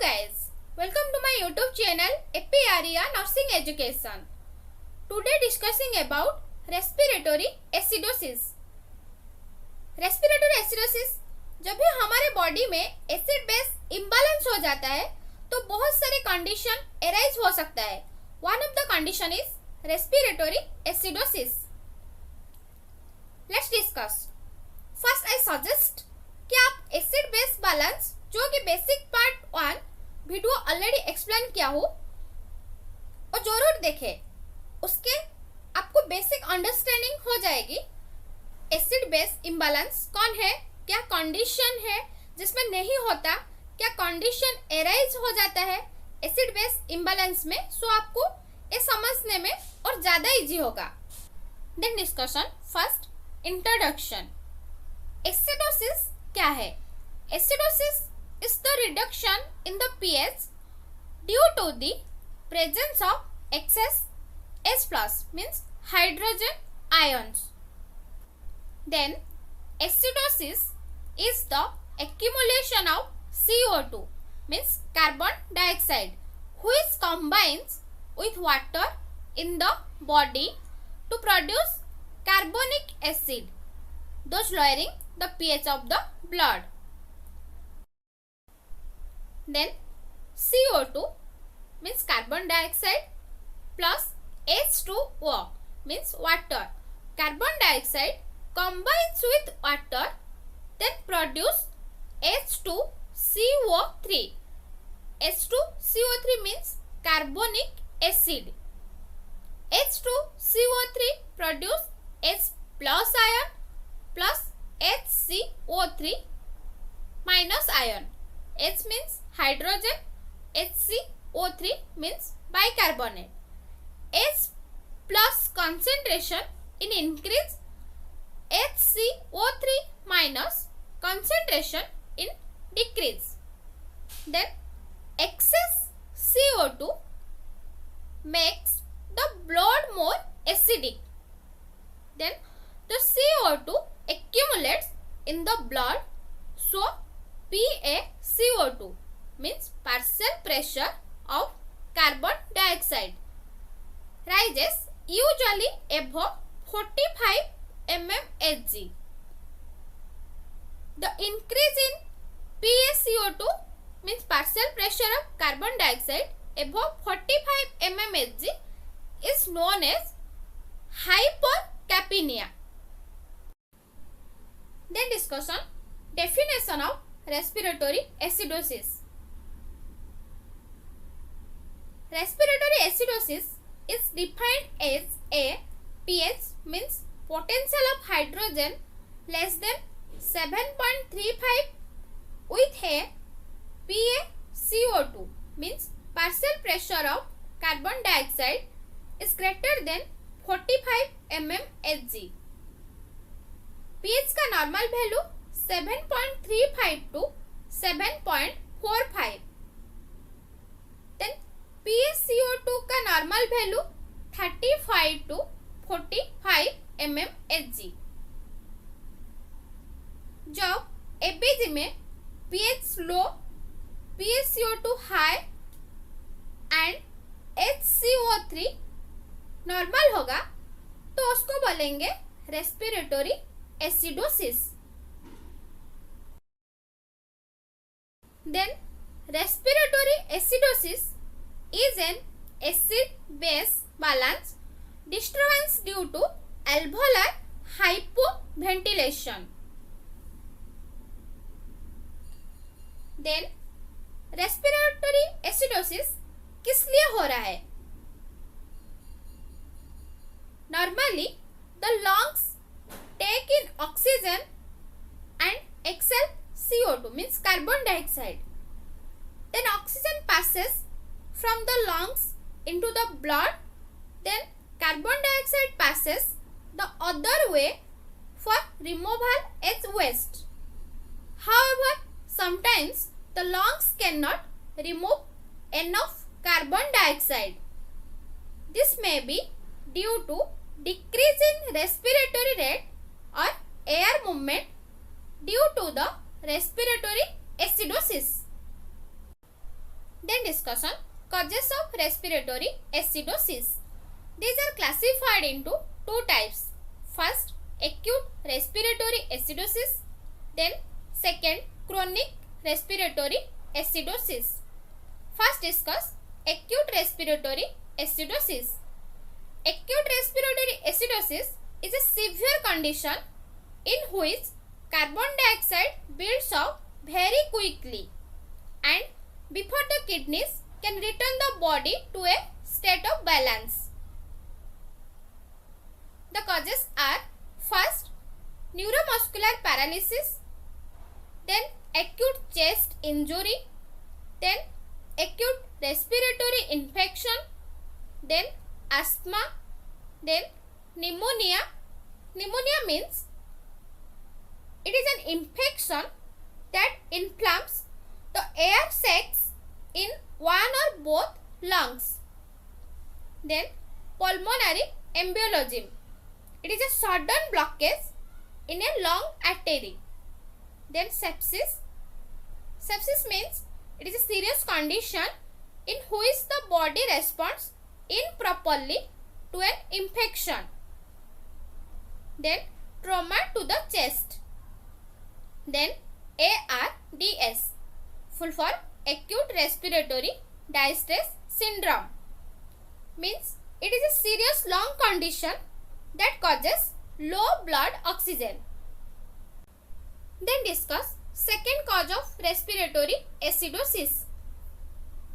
guys, welcome to my YouTube channel APREA Nursing Education. Today discussing about respiratory acidosis. Respiratory acidosis जब भी हमारे body में acid base imbalance हो जाता है तो बहुत सारे कंडीशन एराइज हो सकता है. One of the condition is respiratory acidosis. Let's discuss. First I suggest कि आप एसिड बेस बैलेंस जो कि basic part 1 video already explain किया हो और जरूर देखें. उसके आपको बेसिक अंडरस्टैंडिंग हो जाएगी एसिड बेस इम्बैलेंस कौन है, क्या कंडीशन है जिसमें नहीं होता, क्या कंडीशन एराइज हो जाता है एसिड बेस इम्बैलेंस में. सो आपको ये समझने में और ज्यादा इजी होगा. Then discussion. First introduction. Acidosis क्या है? Acidosis is the reduction in the pH due to the presence of excess H plus means hydrogen ions. Then acidosis is the accumulation of CO2 means carbon dioxide which combines with water in the body to produce carbonic acid, thus lowering the pH of the blood. Then CO2 means carbon dioxide plus H2O means water. Carbon dioxide combines with water then produce H2CO3. H2CO3 means carbonic acid. H2CO3 produce H plus ion plus HCO3 minus ion. H means hydrogen, HCO3 means bicarbonate. H plus concentration in increase, HCO3 minus concentration in decrease. Then excess CO2 makes the blood more acidic. Then the CO2 accumulates in the blood, so PaCO2 means partial pressure of carbon dioxide rises usually above 45 mmHg. The increase in PaCO2 means partial pressure of carbon dioxide above 45 mmHg is known as hypercapnia. Then discussion. Definition of respiratory acidosis. Respiratory acidosis is defined as a pH means potential of hydrogen less than 7.35 with a PaCO2 means partial pressure of carbon dioxide is greater than 45 mmHg. pH का normal value 7.35 to 7.45. Then PaCO2 का normal value 35 to 45 mmHg. जब ABG में pH low, PaCO2 high and HCO3 normal होगा तो उसको बोलेंगे respiratory acidosis. Then respiratory acidosis is an acid-base balance disturbance due to alveolar hypoventilation. Then respiratory acidosis किस लिए हो रहा है? Normally the lungs take in oxygen and exhale CO2 means carbon dioxide. Then oxygen passes from the lungs into the blood. Then carbon dioxide passes the other way for removal as waste. However, sometimes the lungs cannot remove enough carbon dioxide. This may be due to decrease in respiratory rate or air movement due to the respiratory acidosis. Then discussion causes of respiratory acidosis. These are classified into two types. First, acute respiratory acidosis. Then second, chronic respiratory acidosis. First discuss acute respiratory acidosis. Acute respiratory acidosis is a severe condition in which carbon dioxide builds up very quickly and before the kidneys can return the body to a state of balance. The causes are first, neuromuscular paralysis, then acute chest injury, then acute respiratory infection, then asthma, then pneumonia. Pneumonia means it is an infection that inflames the air sacs in one or both lungs. Then pulmonary embolism. It is a sudden blockage in a lung artery. Then sepsis. Sepsis means it is a serious condition in which the body responds improperly to an infection. Then trauma to the chest. Then ARDS, full for acute respiratory distress syndrome, means it is a serious lung condition that causes low blood oxygen. Then discuss second cause of respiratory acidosis.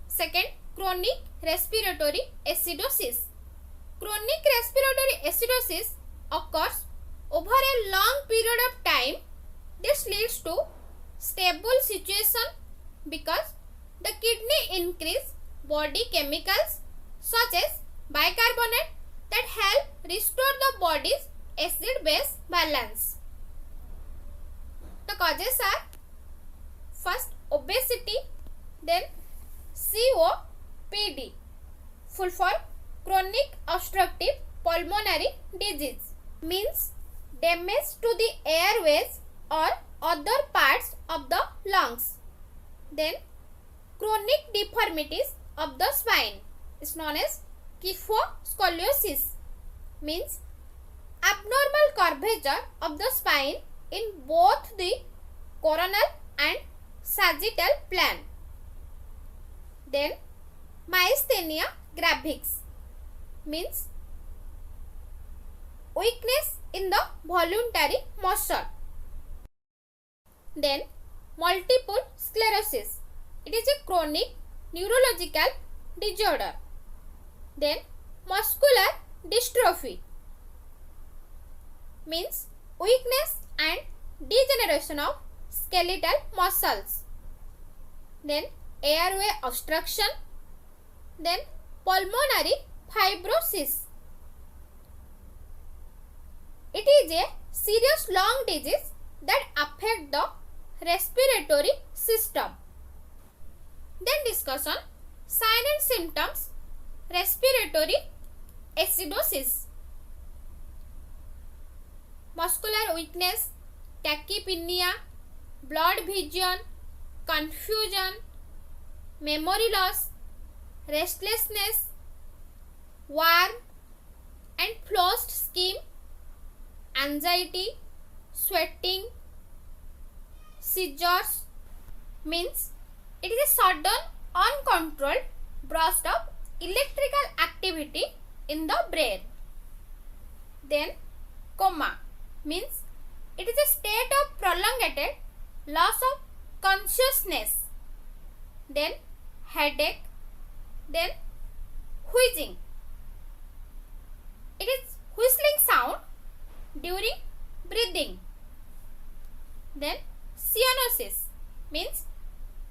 Second, chronic respiratory acidosis. Chronic respiratory acidosis occurs over a long period of time. This leads to stable situation because the kidney increase body chemicals such as bicarbonate that help restore the body's acid-base balance. The causes are first, obesity, then COPD, full for chronic obstructive pulmonary disease, means damage to the airways or other parts of the lungs. Then chronic deformities of the spine is known as kyphoscoliosis, means abnormal curvature of the spine in both the coronal and sagittal plane. Then myasthenia gravis, means weakness in the voluntary muscle. Then multiple sclerosis, it is a chronic neurological disorder. Then muscular dystrophy, means weakness and degeneration of skeletal muscles. Then airway obstruction. Then pulmonary fibrosis. It is a serious lung disease that affects the respiratory system. Then discussion sign and symptoms respiratory acidosis. Muscular weakness, tachypnea, blood vision, confusion, memory loss, restlessness, warm and flushed skin, anxiety, sweating, seizures, means it is a sudden uncontrolled burst of electrical activity in the brain. Then coma, means it is a state of prolonged loss of consciousness. Then headache. Then wheezing, it is whistling sound during breathing. Then cyanosis, means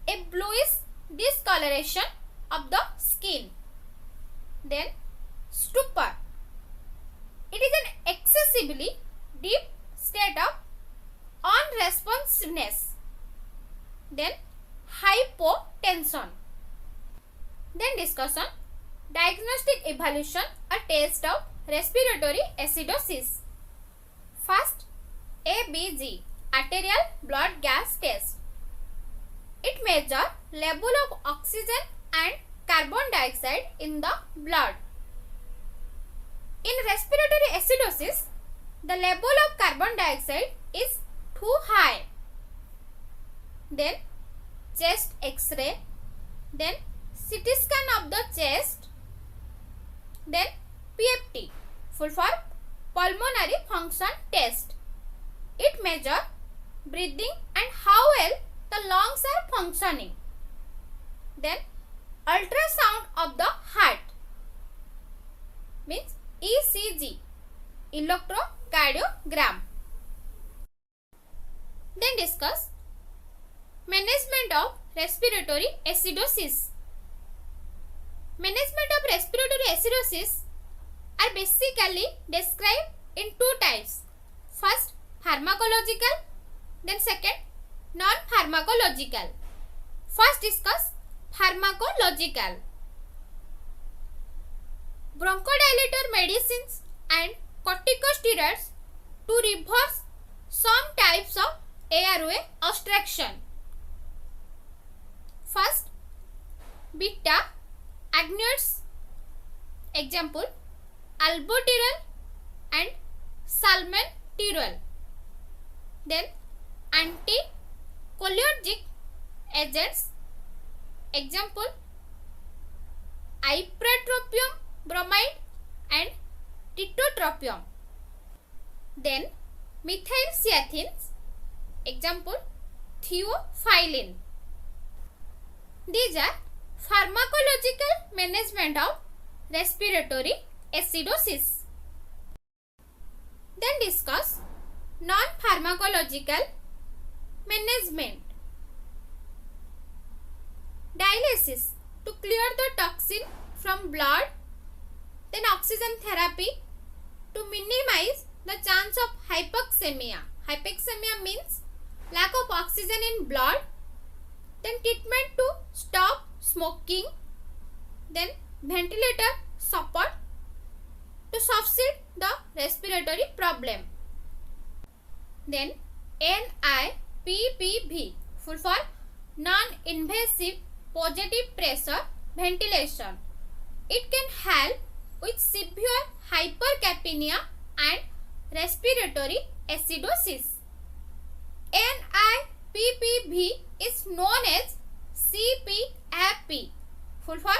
a bluish discoloration of the skin. Then stupor, it is an excessively deep state of unresponsiveness. Then hypotension. Then discussion diagnostic evaluation or test of respiratory acidosis. First, ABG, arterial blood gas test. It measures level of oxygen and dioxide in the blood. In respiratory acidosis, the level of carbon dioxide is too high. Then chest X-ray, then CT scan of the chest, then PFT, full for pulmonary function test. It measures breathing and how well the lungs are functioning. Then ultrasound of the heart means ECG, electrocardiogram. Then discuss management of respiratory acidosis. Management of respiratory acidosis are basically described in two types. First, pharmacological, then second, non-pharmacological. First discuss pharmacological. Bronchodilator medicines and corticosteroids to reverse some types of airway obstruction. First, beta agonists, example albuterol and salmeterol. Then anticholinergic agents, example ipratropium bromide and tiotropium. Then methylcyatines, example theophylline. These are pharmacological management of respiratory acidosis. Then discuss non-pharmacological management. Dialysis to clear the toxin from blood, then oxygen therapy to minimize the chance of hypoxemia. Hypoxemia means lack of oxygen in blood. Then treatment to stop smoking. Then ventilator support to subside the respiratory problem. Then NIPPV, full for non-invasive positive pressure ventilation. It can help with severe hypercapnia and respiratory acidosis. NIPPV is known as CPAP, full for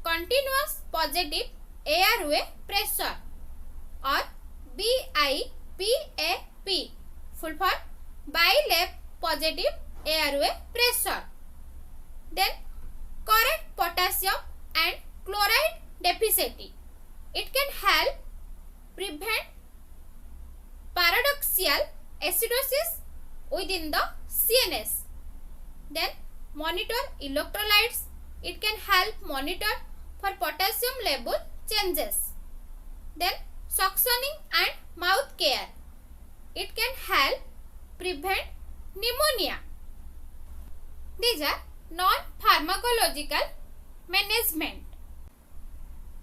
continuous positive airway pressure, or BIP, full for bilap positive airway pressure. Then correct potassium and chloride deficiency. It can help prevent paradoxical acidosis within the CNS. Then monitor electrolytes. It can help monitor for potassium level changes. Then suctioning and mouth care. It can help prevent pneumonia. These are non-pharmacological management.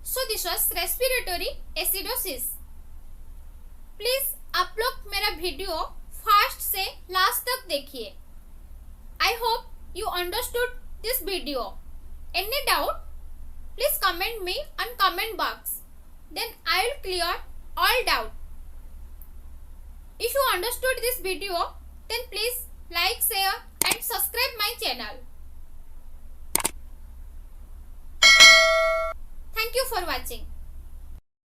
So this was respiratory acidosis. Please आप लोग मेरा video first से last तक देखिए. I hope you understood this video. Any doubt please comment me on comment box. Then I will clear all doubt. If you understood this video, then please like, share and subscribe my channel. Thank you for watching.